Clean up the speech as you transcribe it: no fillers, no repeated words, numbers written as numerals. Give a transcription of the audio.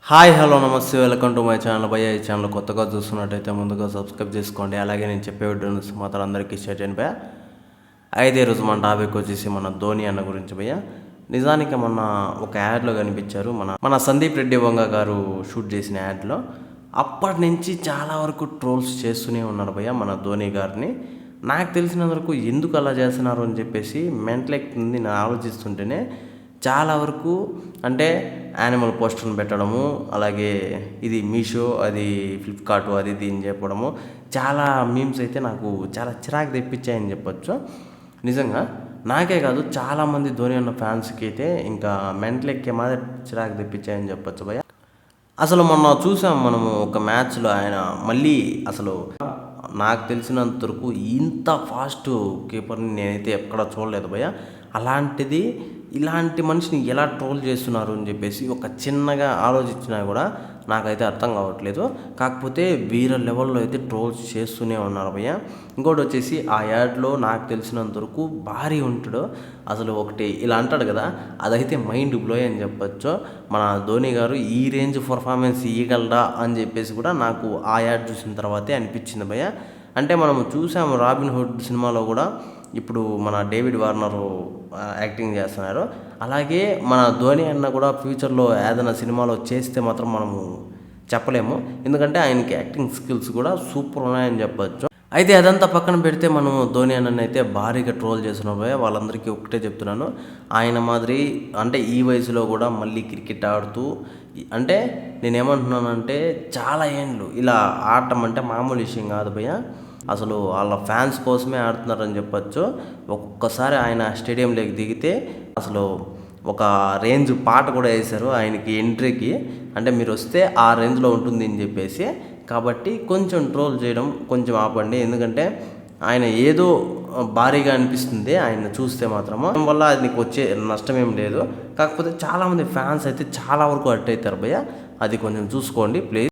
Hi hello నమస్తే welcome to my channel భయ్య. ఈ ఛానల్ కొత్తగా చూస్తున్నట్టయితే ముందుగా సబ్స్క్రైబ్ చేసుకోండి. అలాగే నేను చెప్పే వీడియోస్ మాత్రం అందరికీ షేర్ చేయండి భయ్య. అయితే ఈరోజు మన టాపిక్ వచ్చేసి మన ధోని అన్న గురించి భయ్య. నిజానికి మొన్న ఒక యాడ్లో కనిపించారు మన సందీప్ రెడ్డి వంగ గారు షూట్ చేసిన యాడ్లో. అప్పటి నుంచి చాలా వరకు ట్రోల్స్ చేస్తూనే ఉన్నారు భయ్య మన ధోని గారిని. నాకు తెలిసినంత వరకు ఎందుకు అలా చేస్తున్నారు అని చెప్పేసి మెంటల్ ఎక్కుతుంది నేను ఆలోచిస్తుంటేనే. చాలా వరకు అంటే యానిమల్ పోస్టర్ని పెట్టడము, అలాగే ఇది మీషో, అది ఫ్లిప్కార్ట్, అది ఇది అని చెప్పడము, చాలా మీమ్స్ అయితే నాకు చాలా చిరాకు తెప్పించాయని చెప్పొచ్చు. నిజంగా నాకే కాదు చాలామంది ధోని అన్న ఫ్యాన్స్కి అయితే ఇంకా మెంటల్ ఎక్కే మాదిరి చిరాకు తెప్పించాయని చెప్పొచ్చు భయ్య. అసలు మొన్న చూసాం మనము ఒక మ్యాచ్లో ఆయన మళ్ళీ అసలు నాకు తెలిసినంత వరకు ఇంత ఫాస్ట్ కీపర్ని నేనైతే ఎక్కడ చూడలేదు భయ్య. అలాంటిది ఇలాంటి మనిషిని ఎలా ట్రోల్ చేస్తున్నారు అని చెప్పేసి ఒక చిన్నగా ఆలోచించినా కూడా నాకైతే అర్థం కావట్లేదు. కాకపోతే వేరే లెవెల్లో అయితే ట్రోల్స్ చేస్తూనే ఉన్నారు భయ్య. ఇంకోటి వచ్చేసి ఆ యాడ్లో నాకు తెలిసినంత వరకు భారీ ఉంటాడు. అసలు ఒకటి ఇలా అంటాడు కదా, అదైతే మైండ్ బ్లో అని చెప్పొచ్చు. మన ధోని గారు ఈ రేంజ్ పర్ఫార్మెన్స్ ఇవ్వగలరా అని చెప్పేసి కూడా నాకు ఆ యాడ్ చూసిన తర్వాతే అనిపించింది భయ్య. అంటే మనము చూసాము రాబిన్ హుడ్ సినిమాలో కూడా ఇప్పుడు మన డేవిడ్ వార్నర్ యాక్టింగ్ చేస్తున్నారు. అలాగే మన ధోని అన్న కూడా ఫ్యూచర్లో ఏదైనా సినిమాలో చేస్తే మాత్రం మనము చెప్పలేము, ఎందుకంటే ఆయనకి యాక్టింగ్ స్కిల్స్ కూడా సూపర్ ఉన్నాయని చెప్పొచ్చు. అయితే అదంతా పక్కన పెడితే మనం ధోని అన్నని అయితే భారీగా ట్రోల్ చేస్తున్నాం. వాళ్ళందరికీ ఒకటే చెప్తున్నాను, ఆయన మాదిరి అంటే ఈ వయసులో కూడా మళ్ళీ క్రికెట్ ఆడుతూ అంటే నేనేమంటున్నానంటే చాలా ఏండ్లు ఇలా ఆడటం అంటే మామూలు విషయం కాదు భయ్య. అసలు వాళ్ళ ఫ్యాన్స్ కోసమే ఆడుతున్నారని చెప్పొచ్చు. ఒక్కసారి ఆయన స్టేడియంలోకి దిగితే అసలు ఒక రేంజ్ పాట కూడా వేశారు ఆయనకి ఎంట్రీకి, అంటే మీరు వస్తే ఆ రేంజ్లో ఉంటుంది అని చెప్పేసి. కాబట్టి కొంచెం ట్రోల్ చేయడం కొంచెం ఆపండి, ఎందుకంటే ఆయన ఏదో భారీగా అనిపిస్తుంది ఆయన చూస్తే మాత్రము. వల్ల అది నీకు వచ్చే నష్టం ఏం లేదు. కాకపోతే చాలామంది ఫ్యాన్స్ అయితే చాలా వరకు హర్ట్ అవుతారు భయ్య, అది కొంచెం చూసుకోండి ప్లీజ్.